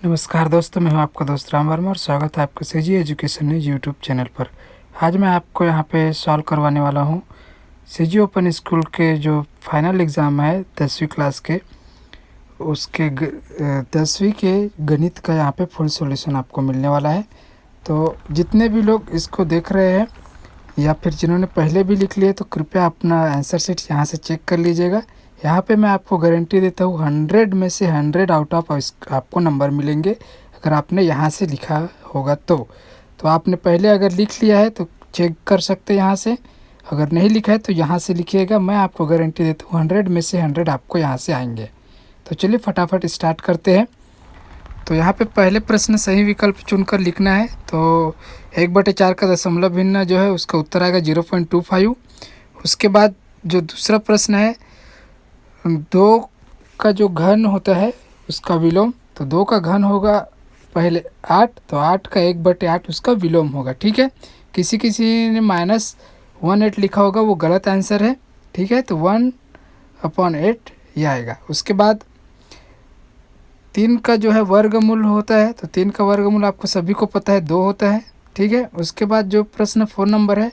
नमस्कार दोस्तों, मैं हूं आपका दोस्त राम वर्मा और स्वागत है आपका CG education news YouTube channel पर। आज मैं आपको यहां पे सॉल्व करवाने वाला हूं सीजी ओपन स्कूल के जो फाइनल एग्ज़ाम है 10वीं क्लास के, उसके 10वीं के गणित का यहां पे फुल सॉल्यूशन आपको मिलने वाला है। तो जितने भी लोग इसको देख रहे हैं या फिर जिन्होंने पहले भी लिख लिए, तो कृपया अपना आंसर शीट यहाँ से चेक कर लीजिएगा। यहाँ पे मैं आपको गारंटी देता हूँ 100 में से 100 आउट ऑफ आपको नंबर मिलेंगे अगर आपने यहाँ से लिखा होगा। तो आपने पहले अगर लिख लिया है तो चेक कर सकते हैं यहाँ से, अगर नहीं लिखा है तो यहाँ से लिखिएगा। मैं आपको गारंटी देता हूँ 100 में से 100 आपको यहाँ से आएंगे। तो चलिए फटाफट स्टार्ट करते हैं। तो यहाँ पे पहले प्रश्न सही विकल्प चुनकर लिखना है। तो 1/4 का दशमलव भिन्न जो है उसका उत्तर आएगा 0.25। उसके बाद जो दूसरा प्रश्न है 2 का जो घन होता है उसका विलोम, तो 2 का घन होगा पहले 8, तो 8 का 1/8 उसका विलोम होगा। ठीक है, किसी ने -1/8 लिखा होगा, वो गलत आंसर है। ठीक है, तो 1/8 ये आएगा। उसके बाद 3 का जो है वर्गमूल होता है, तो 3 का वर्गमूल आपको सभी को पता है 2 होता है। ठीक है, उसके बाद जो प्रश्न 4 नंबर है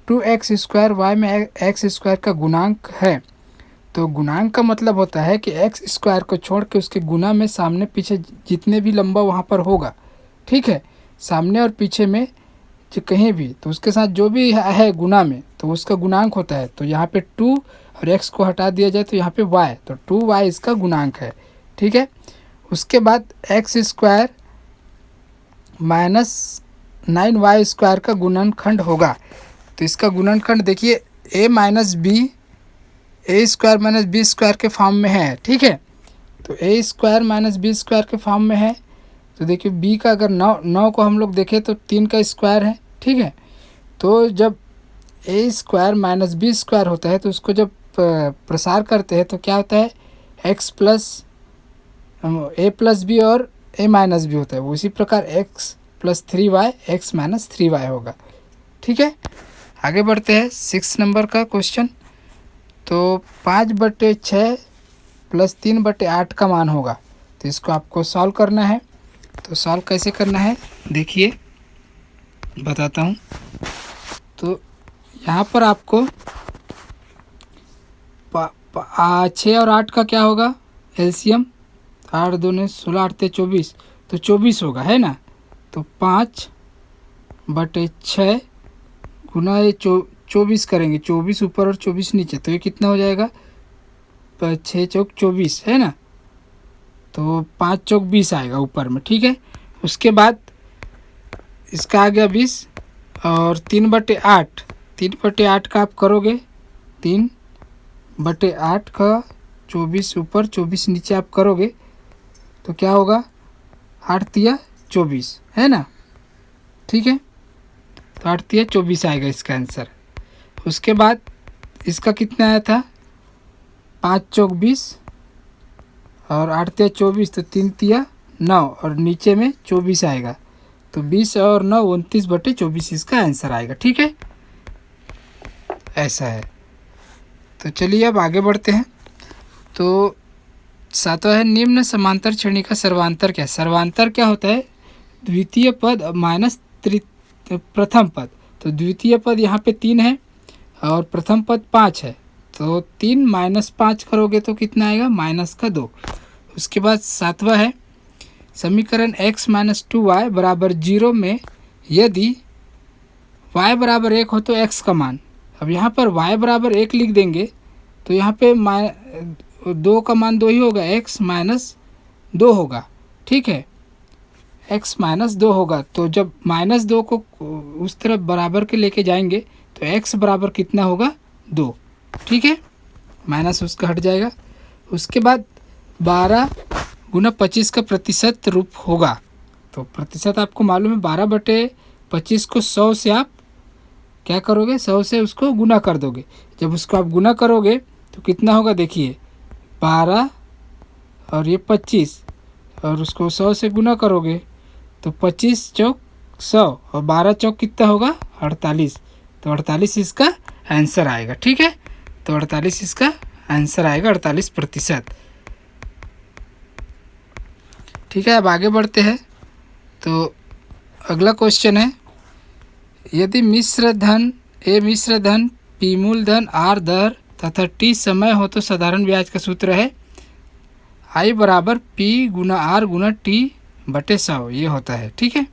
2x² y में x² का गुणांक है। तो गुणांक का मतलब होता है कि x² को छोड़ के उसके गुना में सामने पीछे जितने भी लंबा वहाँ पर होगा, ठीक है, सामने और पीछे में जो कहीं भी, तो उसके साथ जो भी है गुना में तो उसका गुणांक होता है। तो यहाँ पे 2 और x को हटा दिया जाए तो यहाँ पे y, तो 2y इसका गुणांक है। ठीक है, उसके बाद x² -9y² का गुणनखंड होगा। तो इसका गुणनखंड देखिए a - b a² - b² के फॉर्म में है। ठीक है, तो a² - b² के फॉर्म में है। तो देखिए b का अगर 9 को हम लोग देखें तो 3 का स्क्वायर है। ठीक है, तो जब a² - b² होता है तो उसको जब प्रसार करते हैं तो क्या होता है, x + a + b और a - b होता है। उसी प्रकार x + 3y x - 3y होगा। ठीक है, आगे बढ़ते हैं 6 नंबर का क्वेश्चन। तो 5/6 + 3/8 का मान होगा। तो इसको आपको सॉल्व करना है। तो सॉल्व कैसे करना है देखिए बताता हूँ। तो यहाँ पर आपको 6 और 8 का क्या होगा एलसीएम, 8 × 2 = 16, 8 × 24, तो 24 होगा, है ना। तो 5/6 गुना ये 24 करेंगे, 24 ऊपर और 24 नीचे, तो ये कितना हो जाएगा 6 × 4 = 24, है ना। तो 5 × 4 = 20 आएगा ऊपर में। ठीक है, उसके बाद इसका आ गया 20 और 3/8 का आप करोगे, 3/8 का 24 ऊपर 24 नीचे आप करोगे तो क्या होगा 8 × 3 = 24, है ना। ठीक है, तो 8 × 3 = 24 आएगा इसका आंसर। उसके बाद इसका कितना आया था 5 × 4 = 20 और 8 × 3 = 24, तो 3 × 3 = 9 और नीचे में 24 आएगा। तो 20 और 9 29/24 इसका आंसर आएगा। ठीक है, ऐसा है। तो चलिए अब आगे बढ़ते हैं। तो 7वां है निम्न समांतर श्रेणी का सर्वांतर क्या है। सर्वांतर क्या होता है, द्वितीय पद माइनस प्रथम पद। तो द्वितीय पद यहाँ पे 3 है और प्रथम पद 5 है, तो 3 - 5 करोगे तो कितना आएगा -2। उसके बाद 7वां है समीकरण x - 2y = 0 में यदि y = 1 हो तो x का मान। अब यहाँ पर y = 1 लिख देंगे तो यहाँ पे 2 का मान 2 ही होगा, x - 2 होगा। ठीक है, x - 2 होगा। तो जब -2 को उस तरफ बराबर के लेके जाएंगे तो x बराबर कितना होगा 2। ठीक है, माइनस उसका हट जाएगा। उसके बाद 12 × 25 का प्रतिशत रूप होगा। तो प्रतिशत आपको मालूम है 12/25 को 100 से आप क्या करोगे, 100 से उसको गुना कर दोगे। जब उसको आप गुना करोगे तो कितना होगा देखिए 12 और ये 25 और उसको 100 से गुना करोगे तो 25 × 100 और 12 × कितना होगा 48। तो 48 इसका आंसर आएगा। ठीक है, तो 48 इसका आंसर आएगा, 48%। ठीक है, अब आगे बढ़ते हैं। तो अगला क्वेश्चन है, यदि मिश्र धन ए मिश्र धन, पी मूलधन, आर दर तथा टी समय हो तो साधारण ब्याज का सूत्र है आई बराबर पी गुना आर गुना टी बटे 100, ये होता है। ठीक है,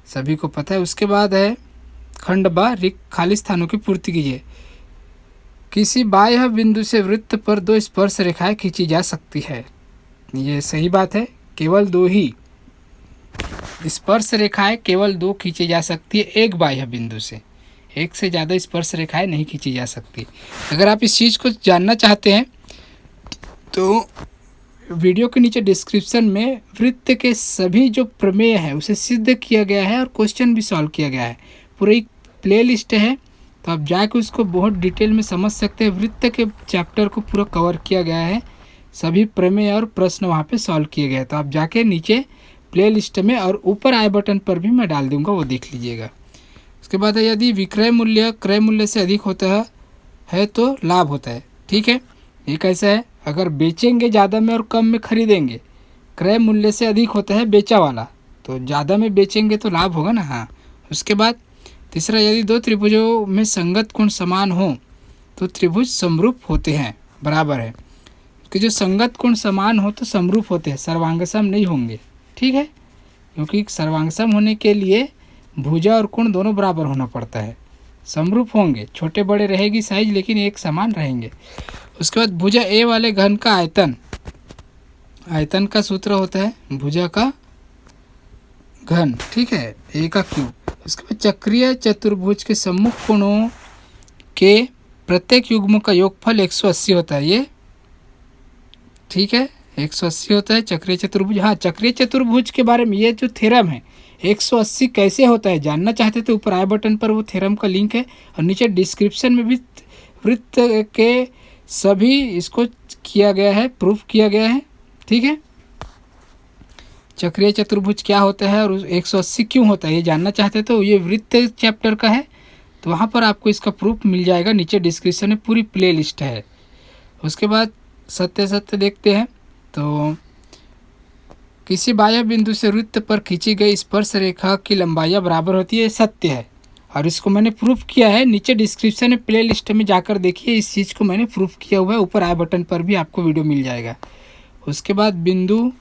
सभी को पता है। उसके बाद है खंड बा, रिक्त खाली स्थानों की पूर्ति कीजिए। किसी बाह्य बिंदु से वृत्त पर 2 स्पर्श रेखाएं खींची जा सकती है। ये सही बात है, केवल 2 ही स्पर्श रेखाएं केवल 2 खींची जा सकती है एक बाह्य बिंदु से, एक से ज़्यादा स्पर्श रेखाएं नहीं खींची जा सकती। अगर आप इस चीज़ को जानना चाहते हैं तो वीडियो के नीचे डिस्क्रिप्शन में वृत्त के सभी जो प्रमेय है उसे सिद्ध किया गया है और क्वेश्चन भी सॉल्व किया गया है। पूरी एक प्ले लिस्ट है, तो आप जाके उसको बहुत डिटेल में समझ सकते हैं। वृत्त के चैप्टर को पूरा कवर किया गया है, सभी प्रमेय और प्रश्न वहाँ पे सॉल्व किए गए हैं। तो आप जाके नीचे प्ले लिस्ट में और ऊपर आई बटन पर भी मैं डाल दूँगा, वो देख लीजिएगा। उसके बाद है, यदि विक्रय मूल्य क्रय मूल्य से अधिक होता है तो लाभ होता है। ठीक है, ये कैसा है, अगर बेचेंगे ज़्यादा में और कम में खरीदेंगे, क्रय मूल्य से अधिक होता है बेचा वाला, तो ज़्यादा में बेचेंगे तो लाभ होगा ना। हाँ, उसके बाद तीसरा, यदि 2 त्रिभुजों में संगत कोण समान हो तो त्रिभुज समरूप होते हैं, बराबर है। कि जो संगत कोण समान हो तो समरूप होते हैं, सर्वांगसम नहीं होंगे। ठीक है, क्योंकि सर्वांगसम होने के लिए भुजा और कोण दोनों बराबर होना पड़ता है। समरूप होंगे, छोटे बड़े रहेगी साइज लेकिन एक समान रहेंगे। उसके बाद भुजा ए वाले घन का आयतन, आयतन का सूत्र होता है भुजा का घन। ठीक है, ए का क्यूब। उसके बाद चक्रीय चतुर्भुज के सम्मुख कोणों के प्रत्येक युग्म का योगफल 180 होता है। ये ठीक है, 180 होता है चक्रीय चतुर्भुज। हाँ, चक्रीय चतुर्भुज के बारे में ये जो थ्योरम है 180 कैसे होता है जानना चाहते तो ऊपर आई बटन पर वो थ्योरम का लिंक है, और नीचे डिस्क्रिप्शन में भी वृत्त के सभी इसको किया गया है, प्रूफ किया गया है। ठीक है, चक्रीय चतुर्भुज क्या होता है और 180 क्यों होता है ये जानना चाहते तो ये वृत्त चैप्टर का है, तो वहाँ पर आपको इसका प्रूफ मिल जाएगा। नीचे डिस्क्रिप्शन में पूरी प्ले लिस्ट है। उसके बाद सत्य देखते हैं। तो किसी बाह्य बिंदु से वृत्त पर खींची गई स्पर्श रेखा की लंबाई बराबर होती है, सत्य है, और इसको मैंने प्रूफ किया है। नीचे डिस्क्रिप्शन में प्ले लिस्ट में जाकर देखिए, इस चीज़ को मैंने प्रूफ किया हुआ है। ऊपर आई बटन पर भी आपको वीडियो मिल जाएगा। उसके बाद बिंदु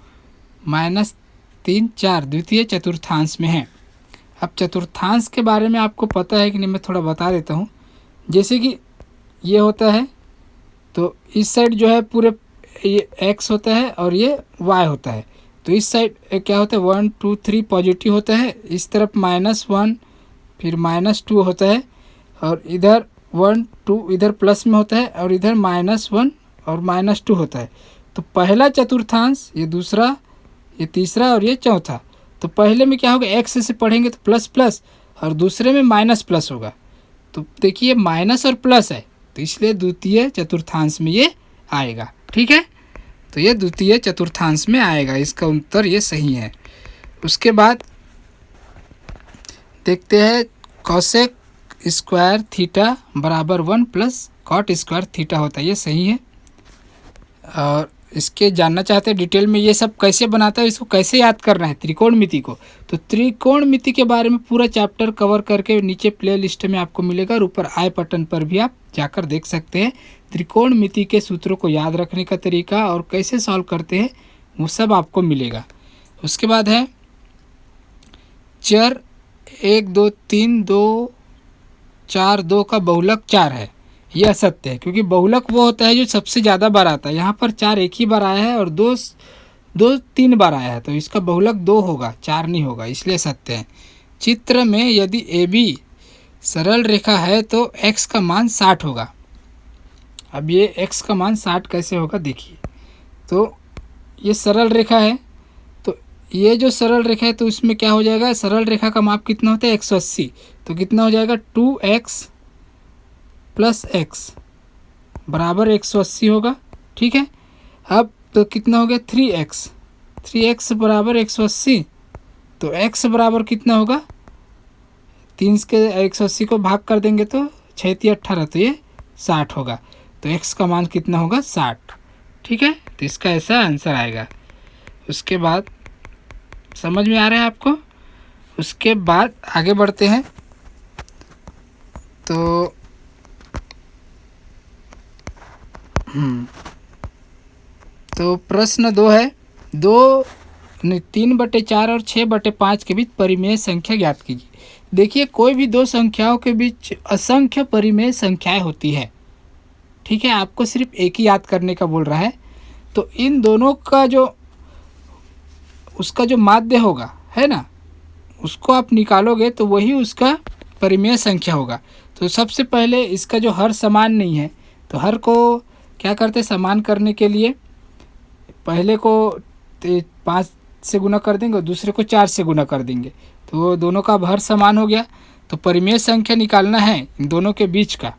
-3, 4 द्वितीय चतुर्थांश में है। अब चतुर्थांश के बारे में आपको पता है कि नहीं, मैं थोड़ा बता देता हूँ। जैसे कि ये होता है तो इस साइड जो है पूरे ये x होता है और ये y होता है, तो इस साइड क्या होता है 1 2 3 पॉजिटिव होता है, इस तरफ -1 फिर -2 होता है, और इधर 1 2 इधर प्लस में होता है, और इधर -1 और -2 होता है। तो पहला चतुर्थांश, ये दूसरा, ये तीसरा और ये चौथा। तो पहले में क्या होगा, x से पढ़ेंगे तो प्लस प्लस, और दूसरे में माइनस प्लस होगा। तो देखिए माइनस और प्लस है, तो इसलिए द्वितीय चतुर्थांश में ये आएगा। ठीक है, तो ये द्वितीय चतुर्थांश में आएगा, इसका उत्तर ये सही है। उसके बाद देखते हैं, कॉसेक स्क्वायर थीटा बराबर 1 प्लस कॉट स्क्वायर थीटा होता है, ये सही है। और इसके जानना चाहते हैं डिटेल में ये सब कैसे बनाता है, इसको कैसे याद करना है त्रिकोणमिति को, तो त्रिकोणमिति के बारे में पूरा चैप्टर कवर करके नीचे प्ले लिस्ट में आपको मिलेगा, और ऊपर आई बटन पर भी आप जाकर देख सकते हैं। त्रिकोणमिति के सूत्रों को याद रखने का तरीका और कैसे सॉल्व करते हैं वो सब आपको मिलेगा। उसके बाद है चर 1 2 3 2 4 2 का बहुलक 4 है, यह असत्य है, क्योंकि बहुलक वो होता है जो सबसे ज़्यादा बार आता है। यहाँ पर 4 एक ही बार आया है और 2 3 बार आया है, तो इसका बहुलक 2 होगा, 4 नहीं होगा, इसलिए सत्य है। चित्र में यदि AB सरल रेखा है तो x का मान 60 होगा। अब ये x का मान 60 कैसे होगा देखिए। तो ये सरल रेखा है, तो ये जो सरल रेखा है तो इसमें क्या हो जाएगा, सरल रेखा का माप कितना होता है 180, तो कितना हो जाएगा 2x प्लस x बराबर 180 होगा। ठीक है, अब तो कितना हो गया 3x बराबर 180, तो x बराबर कितना होगा, 3 के 180 को भाग कर देंगे तो 6 × 18, तो ये 60 होगा। तो x का मान कितना होगा 60। ठीक है, तो इसका ऐसा आंसर आएगा। उसके बाद समझ में आ रहा है आपको। उसके बाद आगे बढ़ते हैं। तो तो प्रश्न 2 है, 3/4 और 6/5 के बीच परिमेय संख्या ज्ञात कीजिए। देखिए, कोई भी दो संख्याओं के बीच असंख्य परिमेय संख्याएं होती है, ठीक है। आपको सिर्फ एक ही याद करने का बोल रहा है। तो इन दोनों का जो उसका जो माध्य होगा, है ना, उसको आप निकालोगे तो वही उसका परिमेय संख्या होगा। तो सबसे पहले इसका जो हर समान नहीं है, तो हर को क्या करते, समान करने के लिए पहले को 5 से गुना कर देंगे और दूसरे को 4 से गुना कर देंगे, तो दोनों का हर समान हो गया। तो परिमेय संख्या निकालना है इन दोनों के बीच का,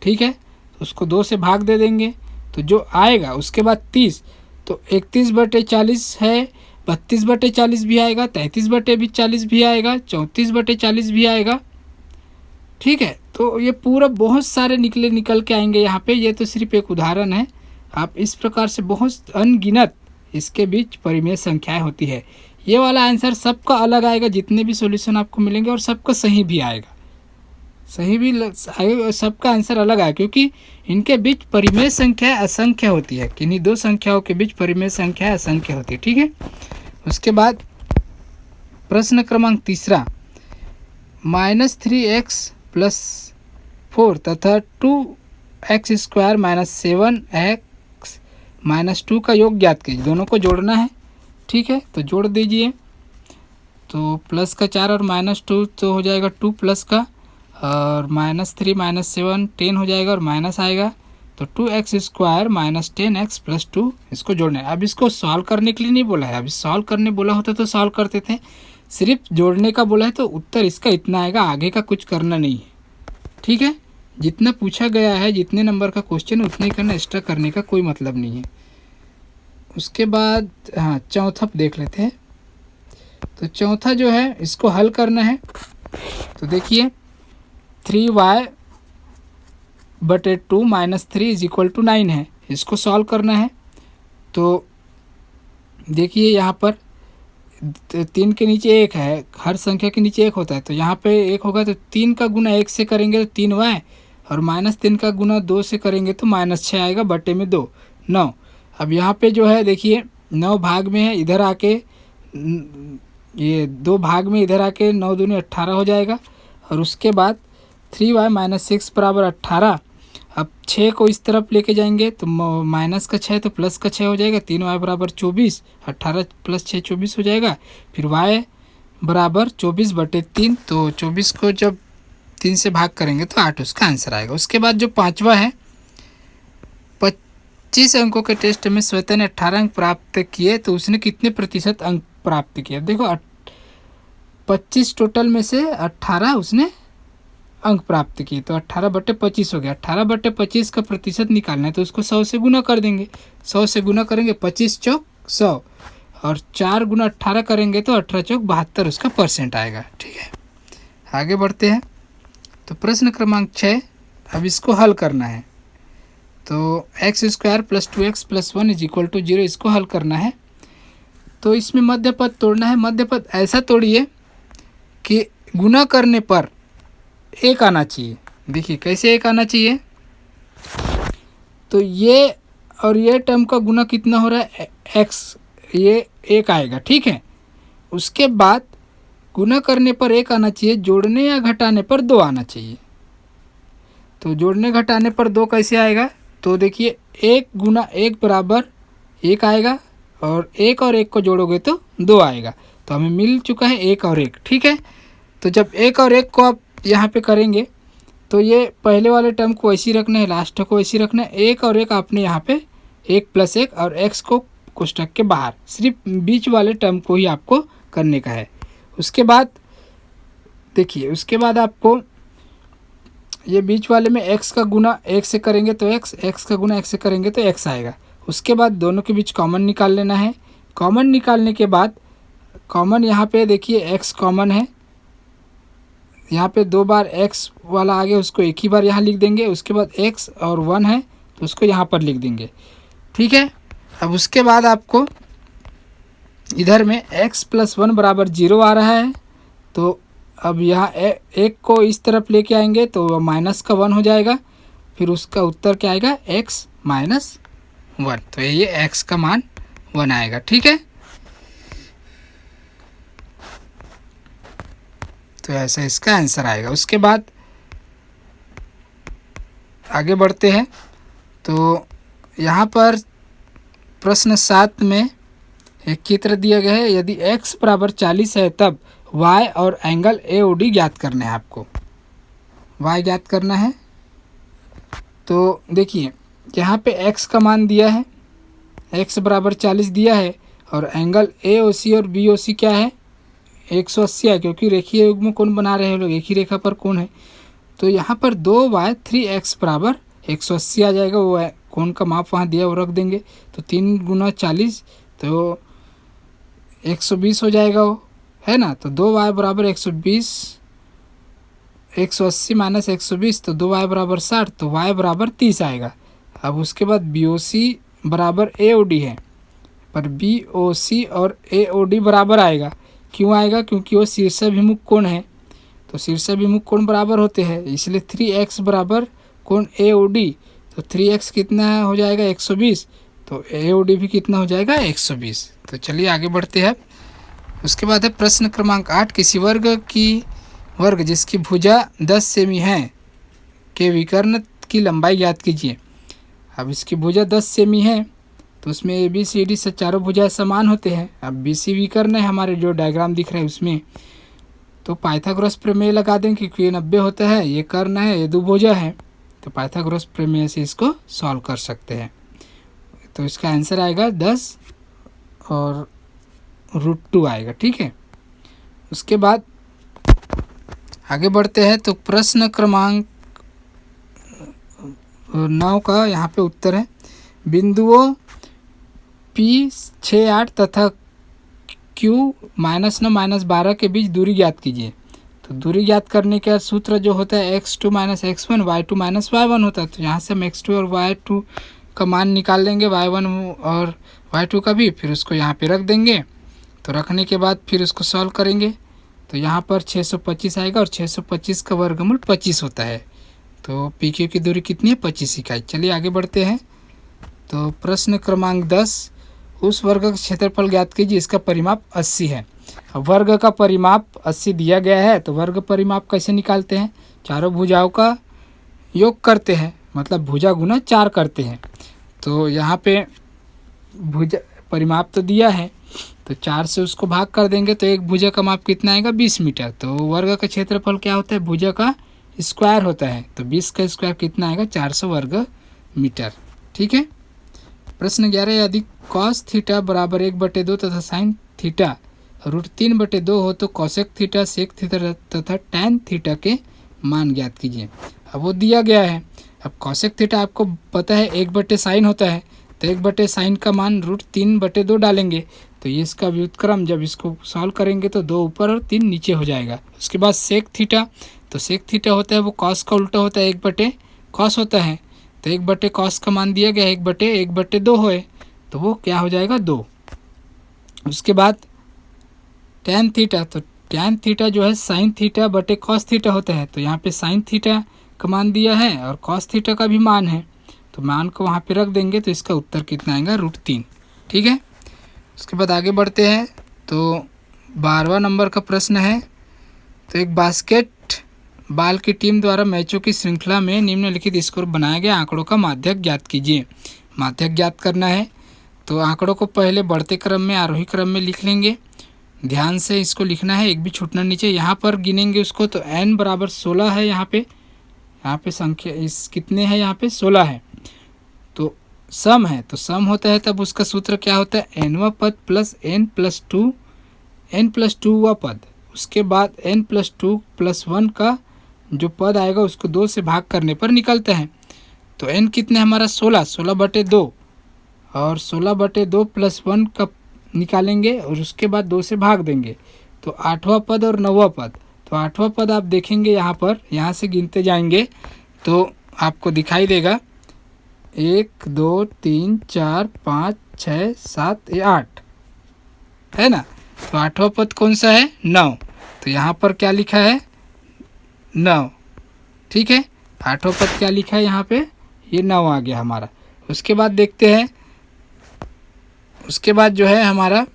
ठीक है। तो उसको 2 से भाग दे देंगे, तो जो आएगा उसके बाद 30, तो 31/40 है, 32/40 भी आएगा, 33/40 भी आएगा, 34/40 भी आएगा, ठीक है। तो ये पूरा बहुत सारे निकल के आएंगे यहाँ पे। ये तो सिर्फ एक उदाहरण है। आप इस प्रकार से बहुत अनगिनत इसके बीच परिमेय संख्याएं होती है। ये वाला आंसर सबका अलग आएगा, जितने भी सॉल्यूशन आपको मिलेंगे, और सबका सही भी आएगा, सही भी आएगा, सबका आंसर अलग आएगा, क्योंकि इनके बीच परिमेय संख्या असंख्य होती है। किन्हीं दो संख्याओं के बीच परिमेय संख्या असंख्य होती है, ठीक है। उसके बाद प्रश्न क्रमांक 3, -3x + 4 तथा 2x² - 7x - 2 का योग ज्ञात कीजिए। दोनों को जोड़ना है, ठीक है। तो जोड़ दीजिए। तो प्लस का 4 और -2 तो हो जाएगा 2 प्लस का, और -3 - 7 10 हो जाएगा, और माइनस आएगा, तो 2x² - 10x + 2 इसको जोड़ना है। अब इसको सॉल्व करने के लिए नहीं बोला है, अभी सॉल्व करने बोला होता तो सॉल्व करते थे। सिर्फ जोड़ने का बोला है, तो उत्तर इसका इतना आएगा, आगे का कुछ करना नहीं है, ठीक है। जितना पूछा गया है, जितने नंबर का क्वेश्चन उतने करना, एक्स्ट्रा करने का कोई मतलब नहीं है। उसके बाद हाँ, चौथा देख लेते हैं। तो चौथा जो है, इसको हल करना है। तो देखिए, 3y/2 - 3 = 9 है, इसको सॉल्व करना है। तो देखिए, यहाँ पर 3 के नीचे 1 है, हर संख्या के नीचे 1 होता है, तो यहाँ पे 1 होगा, तो 3 का गुना 1 से करेंगे तो 3y, और -3 का गुना 2 से करेंगे तो -6 आएगा, बटे में 2 9। अब यहाँ पे जो है देखिए, 9 भाग में है, इधर आके ये 2 भाग में इधर आके 9 दूनी 18 हो जाएगा। और उसके बाद 3y - 6 = 18। अब 6 को इस तरफ लेके जाएंगे तो माइनस का 6 तो प्लस का 6 हो जाएगा, 3y = 24, 18 + 6 24 हो जाएगा। फिर y = 24/3, तो 24 को जब 3 से भाग करेंगे तो 8 उसका आंसर आएगा। उसके बाद जो पांचवा है, 25 अंकों के टेस्ट में श्वेता ने 18 अंक प्राप्त किए, तो उसने कितने प्रतिशत अंक प्राप्त किए। देखो, 25 टोटल में से 18 उसने अंक प्राप्त किए, तो 18/25 हो गया। 18/25 का प्रतिशत निकालना है, तो उसको 100 से गुना कर देंगे। 100 से गुना करेंगे, 25 चौक 100, और 4 × 18 करेंगे तो 18 चौक 72 उसका परसेंट आएगा, ठीक है। आगे बढ़ते हैं। तो प्रश्न क्रमांक 6, अब इसको हल करना है। तो x² + 2x + 1 = 0 इसको हल करना है। तो इसमें मध्य पद तोड़ना है। मध्य पद ऐसा तोड़िए कि गुना करने पर 1 आना चाहिए। देखिए कैसे 1 आना चाहिए। तो ये और ये टर्म का गुना कितना हो रहा है, x, ये 1 आएगा, ठीक है। उसके बाद गुना करने पर 1 आना चाहिए, जोड़ने या घटाने पर 2 आना चाहिए। तो जोड़ने घटाने पर 2 कैसे आएगा, तो देखिए 1 × 1 = 1 आएगा, और 1 और 1 को जोड़ोगे तो 2 आएगा। तो हमें मिल चुका है 1 और 1, ठीक है। तो जब 1 और 1 को आप यहाँ पे करेंगे, तो ये पहले वाले टर्म को ऐसे ही रखना है, लास्ट को ऐसे ही रखना है। 1 और 1 आपने यहाँ पे 1 + 1 और x को कोष्टक के बाहर, सिर्फ बीच वाले टर्म को ही आपको करने का है। उसके बाद देखिए, उसके बाद आपको ये बीच वाले में x का गुना 1 से करेंगे तो x का गुना 1 से करेंगे तो x आएगा। उसके बाद दोनों के बीच कॉमन निकाल लेना है। कॉमन निकालने के बाद, कॉमन यहाँ पे देखिए x कॉमन है, यहाँ पे 2 बार x वाला आ गया, उसको एक ही बार यहाँ लिख देंगे। उसके बाद x और 1 है तो उसको यहाँ पर लिख देंगे, ठीक है। अब उसके बाद आपको इधर में x प्लस 1 बराबर 0 आ रहा है, तो अब यहाँ एक को इस तरफ लेके आएंगे तो माइनस का 1 हो जाएगा, फिर उसका उत्तर क्या आएगा x माइनस 1, तो ये x का मान 1 आएगा। ठीक है, तो ऐसा इसका आंसर आएगा। उसके बाद आगे बढ़ते हैं, तो यहाँ पर प्रश्न 7 में एक चित्र दिया गया है। यदि x बराबर 40 है तब y और एंगल AOD ज्ञात करना है। आपको y ज्ञात करना है। तो देखिए यहाँ पे x का मान दिया है, x बराबर 40 दिया है, और एंगल AOC और BOC क्या है 180 है, क्योंकि रेखीय युग्म कोण बना रहे हैं लोग, एक ही रेखा पर कोण है। तो यहाँ पर 2y 3x बराबर 180 आ जाएगा। वो कोण का माप वहाँ दिया वो रख देंगे, तो 3 गुना 40 तो 120 हो जाएगा वो, है ना। तो 2y बराबर 120, 180 माइनस 120 तो 2y बराबर 60, तो y बराबर 30 आएगा। अब उसके बाद BOC बराबर AOD है, पर BOC और AOD बराबर आएगा। क्यों आएगा? क्योंकि वो शीर्षाभिमुख कोण है, तो शीर्षाभिमुख कोण बराबर होते हैं, इसलिए 3x बराबर कोण AOD, तो 3x कितना हो जाएगा 120, तो AOD भी कितना हो जाएगा 120। तो चलिए आगे बढ़ते हैं। उसके बाद है प्रश्न क्रमांक 8, किसी वर्ग जिसकी भुजा 10 सेमी है के विकर्ण की लंबाई ज्ञात कीजिए। अब इसकी भुजा 10 सेमी है, तो उसमें ABCD से चारों भुजाएं समान होते हैं। अब BC विकर्ण है हमारे, जो डायग्राम दिख रहा है उसमें, तो पाइथागोरस प्रमेय लगा दें, क्योंकि ये 90 होता है, ये कर्ण है, ये दुभुजा है, तो पाइथागोरस प्रमेय से इसको सॉल्व कर सकते हैं। तो इसका आंसर आएगा 10 और √2 आएगा। ठीक है, उसके बाद आगे बढ़ते हैं। तो प्रश्न क्रमांक 9 का यहाँ पे उत्तर है, बिंदुओं P6 8 तथा Q -9 -12 के बीच दूरी ज्ञात कीजिए। तो दूरी ज्ञात करने का सूत्र जो होता है x2 - x1 y2 - y1 होता है। तो यहाँ से हम x2 और y2 का मान निकाल लेंगे, y1 और y2 का भी, फिर उसको यहाँ पे रख देंगे। तो रखने के बाद फिर उसको सॉल्व करेंगे, तो यहाँ पर 625 आएगा, और 625 का वर्गमूल 25 होता है। तो PQ की दूरी कितनी है 25 इकाई। चलिए आगे बढ़ते हैं। तो प्रश्न क्रमांक 10, उस वर्ग का क्षेत्रफल ज्ञात कीजिए, इसका परिमाप 80 है। अब वर्ग का परिमाप 80 दिया गया है, तो वर्ग परिमाप कैसे निकालते हैं? चारों भुजाओं का योग करते हैं, मतलब भुजा गुना 4 करते हैं। तो यहाँ पे भुजा परिमाप तो दिया है, तो 4 से उसको भाग कर देंगे, तो एक भुजा का माप कितना आएगा 20 मीटर। तो वर्ग का क्षेत्रफल क्या होता है? भुजा का स्क्वायर होता है, तो 20 का स्क्वायर कितना आएगा 400 वर्ग मीटर। ठीक है, प्रश्न 11, यदि cos थीटा बराबर 1/2 तथा sin थीटा √3/2 हो तो cosec थीटा, sec थीटा तथा tan थीटा के मान ज्ञात कीजिए। अब वो दिया गया है। अब cosec थीटा आपको पता है 1/sin होता है, तो 1/sin का मान √3/2 डालेंगे, तो ये इसका व्युत्क्रम जब इसको सॉल्व करेंगे तो 2 ऊपर और 3 नीचे हो जाएगा। उसके बाद sec थीटा, तो sec थीटा होता है वो cos का उल्टा होता है, 1/cos होता है, तो 1/cos का मान दिया गया 1/1/2 होए, तो वो क्या हो जाएगा 2। उसके बाद tan थीटा, तो tan थीटा जो है sin थीटा बटे cos थीटा होता है, तो यहाँ पे sin थीटा का मान दिया है और cos थीटा का भी मान है, तो मान को वहाँ पे रख देंगे, तो इसका उत्तर कितना आएगा √3। ठीक है, उसके बाद आगे बढ़ते हैं। तो 12वां नंबर का प्रश्न है, तो एक बास्केट बाल की टीम द्वारा मैचों की श्रृंखला में निम्नलिखित स्कोर बनाया गया आंकड़ों का माध्यक ज्ञात कीजिए। माध्यक ज्ञात करना है, तो आंकड़ों को पहले बढ़ते क्रम में आरोही क्रम में लिख लेंगे, ध्यान से इसको लिखना है, एक भी छूटना नीचे। यहाँ पर गिनेंगे उसको, तो n बराबर 16 है, यहाँ पे संख्या इस कितने हैं, यहाँ पे 16 है, तो सम है, तो सम होता है तब उसका सूत्र क्या होता है nवां पद प्लस n+2 पद, उसके बाद n+2 + 1 का जो पद आएगा उसको 2 से भाग करने पर निकलता है। तो n कितने हमारा 16/2, और 16/2 + 1 का निकालेंगे और उसके बाद 2 से भाग देंगे, तो 8वां पद और 9वां पद। तो 8वां पद आप देखेंगे यहाँ पर, यहाँ से गिनते जाएंगे तो आपको दिखाई देगा 1 2 3 4 5 6 7 8, है ना। तो 8वां पद कौन सा है, 9। तो यहाँ पर क्या लिखा है, 9। ठीक है, 8वां पद क्या लिखा है यहाँ पे, ये 9 आ गया हमारा। उसके बाद देखते हैं, उसके बाद जो है हमारा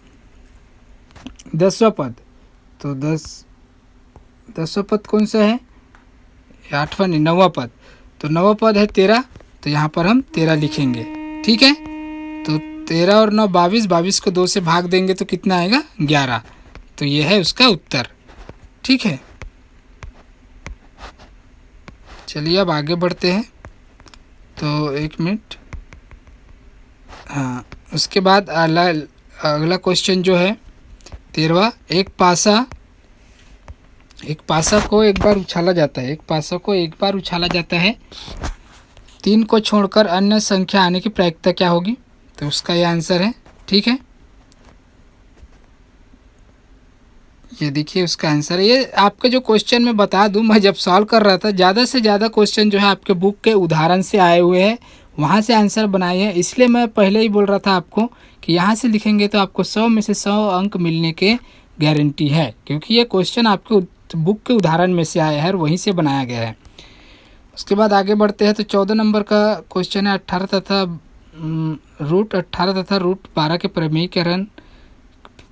10वां पद। तो 10वां पद कौन सा है, 8वां नहीं, 9वां पद। तो 9वां पद है 13। तो यहाँ पर हम 13 लिखेंगे। ठीक है, तो 13 और 9 22, 22 को 2 से भाग देंगे तो कितना आएगा, 11। तो ये है उसका उत्तर। ठीक है, चलिए अब आगे बढ़ते हैं। तो 1 मिनट, हाँ। उसके बाद अगला क्वेश्चन जो है 13वां, एक पासा को एक बार उछाला जाता है, एक पासा को एक बार उछाला जाता है, 3 को छोड़कर अन्य संख्या आने की प्रायिकता क्या होगी। तो उसका ये आंसर है। ठीक है, ये देखिए उसका आंसर है। ये आपके जो क्वेश्चन मैं बता दूं, मैं जब सॉल्व कर रहा था, ज़्यादा से ज़्यादा क्वेश्चन जो है आपके बुक के उदाहरण से आए हुए हैं, वहाँ से आंसर बनाए हैं। इसलिए मैं पहले ही बोल रहा था आपको कि यहाँ से लिखेंगे तो आपको 100 में से 100 अंक मिलने के गारंटी है, क्योंकि ये क्वेश्चन आपके बुक के उदाहरण में से आया है और वहीं से बनाया गया है। उसके बाद आगे बढ़ते हैं। तो 14 नंबर का क्वेश्चन है, 18 तथा रूट 18 तथा रूट 12 के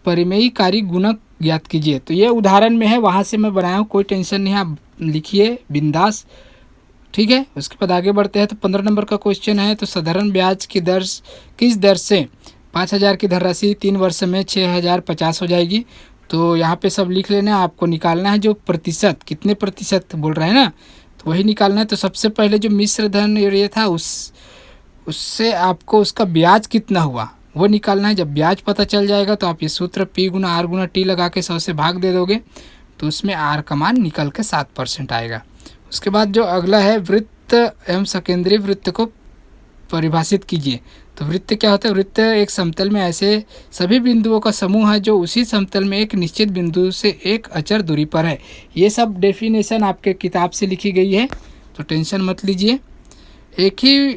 परिमेयकारी गुणक ज्ञात कीजिए। तो ये उदाहरण में है, वहाँ से मैं बनाया हूँ, कोई टेंशन नहीं है, आप लिखिए बिंदास। ठीक है, उसके बाद आगे बढ़ते हैं। तो 15 नंबर का क्वेश्चन है, तो साधारण ब्याज की दर किस दर से 5,000 की धनराशि 3 वर्ष में 6,050 हो जाएगी। तो यहाँ पे सब लिख लेना, आपको निकालना है जो प्रतिशत, कितने प्रतिशत बोल रहे हैं ना, तो वही निकालना है। तो सबसे पहले जो मिश्र धन ये था, उससे आपको उसका ब्याज कितना हुआ वो निकालना है। जब ब्याज पता चल जाएगा तो आप ये सूत्र P गुना R गुना T लगा के 100 से भाग दे दोगे, तो उसमें R का मान निकल के 7% आएगा। उसके बाद जो अगला है, वृत्त एवं सकेंद्रीय वृत्त को परिभाषित कीजिए। तो वृत्त क्या होता है, वृत्त एक समतल में ऐसे सभी बिंदुओं का समूह है जो उसी समतल में एक निश्चित बिंदु से एक अचर दूरी पर है। ये सब डेफिनेशन आपके किताब से लिखी गई है, तो टेंशन मत लीजिए। एक ही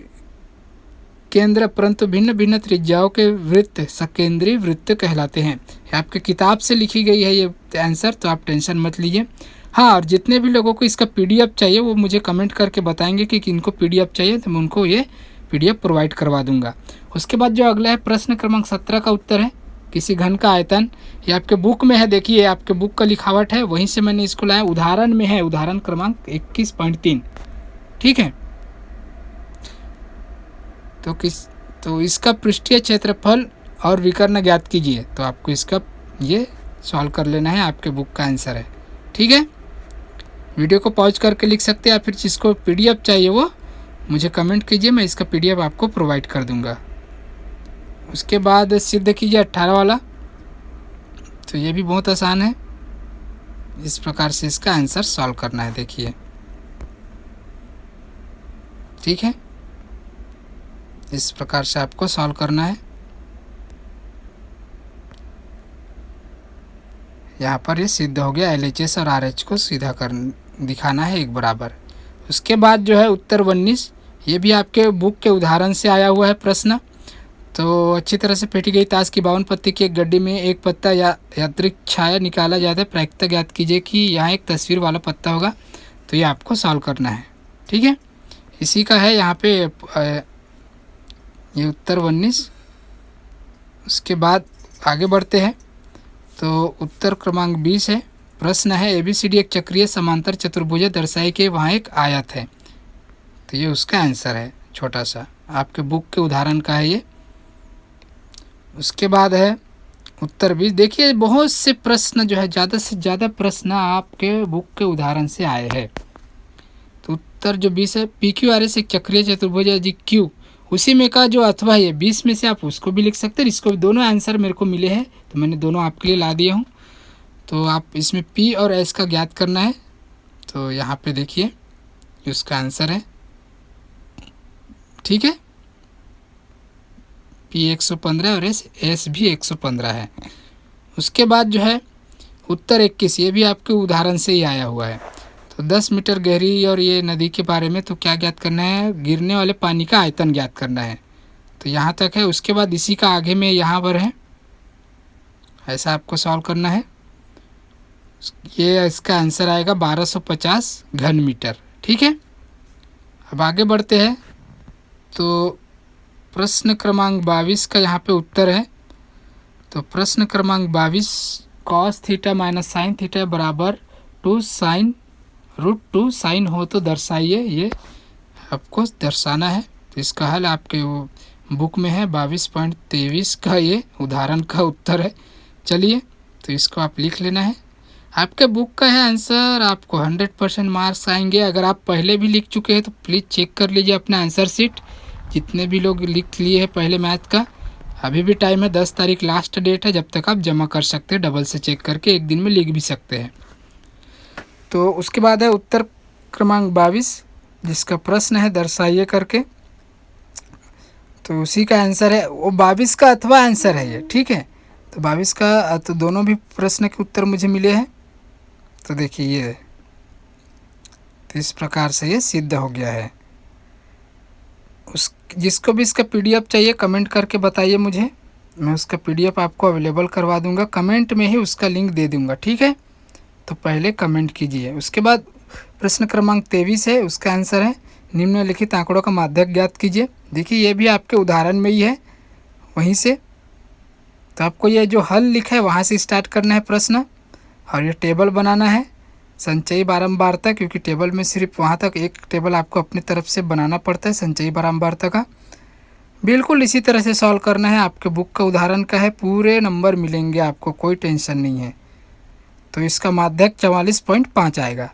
केंद्र परंतु भिन्न भिन्न त्रिज्याओं के वृत्त सकेंद्रीय वृत्त कहलाते हैं। आपके किताब से लिखी गई है ये आंसर, तो आप टेंशन मत लीजिए। हाँ, और जितने भी लोगों को इसका PDF चाहिए वो मुझे कमेंट करके बताएंगे कि किनको PDF चाहिए, तो मैं उनको ये PDF प्रोवाइड करवा दूंगा। उसके बाद जो अगला है, प्रश्न क्रमांक 17 का उत्तर है, किसी घन का आयतन। ये आपके बुक में है, देखिए आपके बुक का लिखावट है, वहीं से मैंने इसको लाया, उदाहरण में है, उदाहरण क्रमांक 21.3। ठीक है, तो इसका पृष्ठीय क्षेत्रफल और विकर्ण ज्ञात कीजिए। तो आपको इसका ये सॉल्व कर लेना है, आपके बुक का आंसर है। ठीक है, वीडियो को पॉज करके लिख सकते हैं, या फिर जिसको PDF चाहिए वो मुझे कमेंट कीजिए, मैं इसका PDF आपको प्रोवाइड कर दूंगा। उसके बाद सिद्ध कीजिए 18 वाला, तो ये भी बहुत आसान है। इस प्रकार से इसका आंसर सॉल्व करना है, देखिए। ठीक है, इस प्रकार से आपको सॉल्व करना है। यहाँ पर ये सिद्ध हो गया, LHS और RH को सीधा कर दिखाना है एक बराबर। उसके बाद जो है उत्तर 19, ये भी आपके बुक के उदाहरण से आया हुआ है प्रश्न। तो अच्छी तरह से फेंटी गई ताश की 52 पत्ती की एक गड्डी में एक पत्ता या यात्रिक छाया निकाला जाता है, प्रायिकता ज्ञात कीजिए कि यहाँ एक तस्वीर वाला पत्ता होगा। तो ये आपको सॉल्व करना है। ठीक है, इसी का है यहाँ पे ये उत्तर 19। उसके बाद आगे बढ़ते हैं। तो उत्तर क्रमांक 20 है, प्रश्न है, ABCD एक चक्रीय समांतर चतुर्भुज दर्शाए कि वहाँ एक आयत है। तो ये उसका आंसर है, छोटा सा, आपके बुक के उदाहरण का है ये। उसके बाद है उत्तर 20। देखिए बहुत से प्रश्न जो है, ज़्यादा से ज़्यादा प्रश्न आपके बुक के उदाहरण से आए हैं। तो उत्तर जो 20 है, PQRS एक चक्रीय चतुर्भुज है जी Q, उसी में का जो अथवा है 20 में से आप उसको भी लिख सकते हैं। इसको दोनों आंसर मेरे को मिले हैं, तो मैंने दोनों आपके लिए ला दिया हूँ। तो आप इसमें P और S का ज्ञात करना है। तो यहाँ पे देखिए उसका आंसर है। ठीक है, P 115 और S भी 115 है। उसके बाद जो है उत्तर 21, ये भी आपके उदाहरण से ही आया हुआ है। तो 10 मीटर गहरी और ये नदी के बारे में, तो क्या ज्ञात करना है, गिरने वाले पानी का आयतन ज्ञात करना है। तो यहाँ तक है। उसके बाद इसी का आगे में यहाँ पर है ऐसा आपको सॉल्व करना है। ये इसका आंसर आएगा 1250 घन मीटर। ठीक है, अब आगे बढ़ते हैं। तो प्रश्न क्रमांक 22 का यहाँ पे उत्तर है। तो प्रश्न क्रमांक 22, cos theta minus sine theta बराबर 2 साइन √2 साइन हो तो दर्शाइए। ये आपको दर्शाना है। तो इसका हल आपके वो बुक में है, 22.23 का ये उदाहरण का उत्तर है। चलिए, तो इसको आप लिख लेना है। आपके बुक का है आंसर, आपको 100% मार्क्स आएंगे। अगर आप पहले भी लिख चुके हैं तो प्लीज़ चेक कर लीजिए अपना आंसर शीट। जितने भी लोग लिख लिए हैं पहले मैथ का, अभी भी टाइम है, 10 तारीख लास्ट डेट है, जब तक आप जमा कर सकते हैं। डबल से चेक करके एक दिन में लिख भी सकते हैं। तो उसके बाद है उत्तर क्रमांक 22, जिसका प्रश्न है दर्शाइए करके। तो उसी का आंसर है, वो 22 का अथवा आंसर है ये। ठीक है, तो 22 का तो दोनों भी प्रश्न के उत्तर मुझे मिले हैं। तो देखिए ये, तो इस प्रकार से ये सिद्ध हो गया है। जिसको भी इसका PDF चाहिए कमेंट करके बताइए मुझे, मैं उसका PDF आपको अवेलेबल करवा दूंगा। कमेंट में ही उसका लिंक दे दूंगा। ठीक है, तो पहले कमेंट कीजिए। उसके बाद प्रश्न क्रमांक 23 है, उसका आंसर है निम्नलिखित आंकड़ों का माध्यक ज्ञात कीजिए। देखिए ये भी आपके उदाहरण में ही है, वहीं से। तो आपको ये जो हल लिखा है वहाँ से स्टार्ट करना है प्रश्न, और ये टेबल बनाना है संचयी बारंबारता, क्योंकि टेबल में सिर्फ वहाँ तक एक टेबल आपको अपनी तरफ से बनाना पड़ता है संचयी बारंबारता का। बिल्कुल इसी तरह से सॉल्व करना है। आपके बुक का उदाहरण का है, पूरे नंबर मिलेंगे आपको, कोई टेंशन नहीं है। तो इसका माध्यक 44.5 आएगा।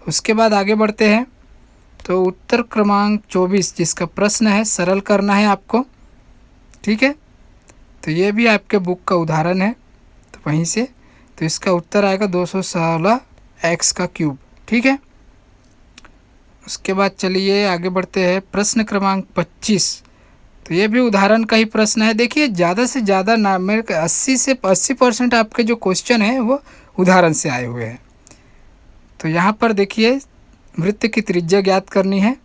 उसके बाद आगे बढ़ते हैं। तो उत्तर क्रमांक 24, जिसका प्रश्न है सरल करना है आपको। ठीक है, तो ये भी आपके बुक का उदाहरण है, तो वहीं से। तो इसका उत्तर आएगा 216x का क्यूब। ठीक है, उसके बाद चलिए आगे बढ़ते हैं। प्रश्न क्रमांक 25, तो ये भी उदाहरण का ही प्रश्न है। देखिए ज़्यादा से ज़्यादा ना, मेरे 80 से 80% आपके जो क्वेश्चन है वो उदाहरण से आए हुए हैं। तो यहाँ पर देखिए वृत्त की त्रिज्या ज्ञात करनी है।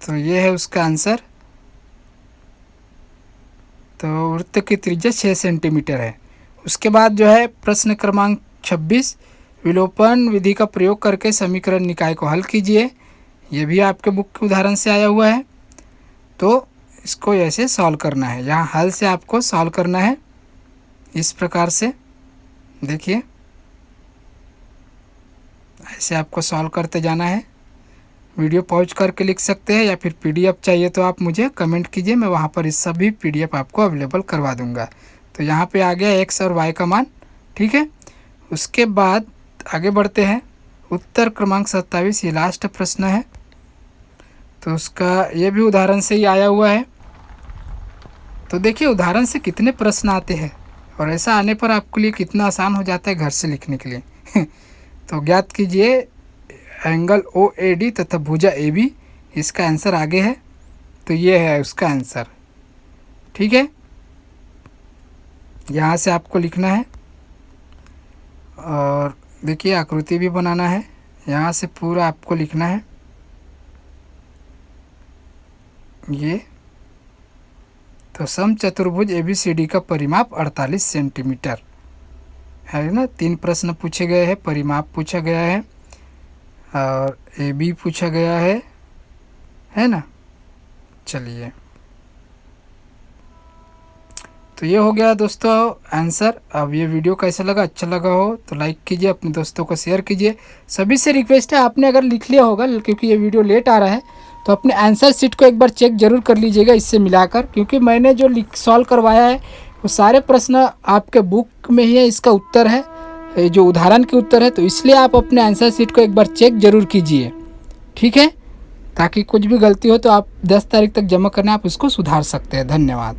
तो ये है उसका आंसर। तो वृत्त की त्रिज्या 6 सेंटीमीटर है। उसके बाद जो है प्रश्न क्रमांक 26, विलोपन विधि का प्रयोग करके समीकरण निकाय को हल कीजिए। ये भी आपके बुक के उदाहरण से आया हुआ है। तो इसको ऐसे सॉल्व करना है, यहाँ हल से आपको सॉल्व करना है इस प्रकार से। देखिए ऐसे आपको सॉल्व करते जाना है। वीडियो पॉज करके लिख सकते हैं, या फिर PDF चाहिए तो आप मुझे कमेंट कीजिए, मैं वहाँ पर इस सभी PDF आपको अवेलेबल करवा दूँगा। तो यहाँ पे आ गया x और y का मान। ठीक है, उसके बाद आगे बढ़ते हैं। उत्तर क्रमांक 27, ये लास्ट प्रश्न है। तो उसका ये भी उदाहरण से ही आया हुआ है। तो देखिए उदाहरण से कितने प्रश्न आते हैं, और ऐसा आने पर आपके लिए कितना आसान हो जाता है घर से लिखने के लिए। तो ज्ञात कीजिए एंगल OAD तथा भुजा AB। इसका आंसर आगे है, तो ये है उसका आंसर। ठीक है, यहाँ से आपको लिखना है, और देखिए आकृति भी बनाना है। यहाँ से पूरा आपको लिखना है ये। तो समचतुर्भुज ABCD का परिमाप 48 सेंटीमीटर है ना। 3 प्रश्न पूछे गए हैं, परिमाप पूछा गया है और AB पूछा गया है ना। चलिए, तो ये हो गया दोस्तों आंसर। अब ये वीडियो कैसा लगा, अच्छा लगा हो तो लाइक कीजिए, अपने दोस्तों को शेयर कीजिए। सभी से रिक्वेस्ट है, आपने अगर लिख लिया होगा, क्योंकि ये वीडियो लेट आ रहा है, तो अपने आंसर शीट को एक बार चेक जरूर कर लीजिएगा इससे मिलाकर, क्योंकि मैंने जो सॉल्व करवाया है वो सारे प्रश्न आपके बुक में ही है। इसका उत्तर है जो उदाहरण के उत्तर है, तो इसलिए आप अपने आंसर शीट को एक बार चेक जरूर कीजिए। ठीक है, ताकि कुछ भी गलती हो तो आप 10 तारीख तक जमा करना, आप उसको सुधार सकते हैं। धन्यवाद।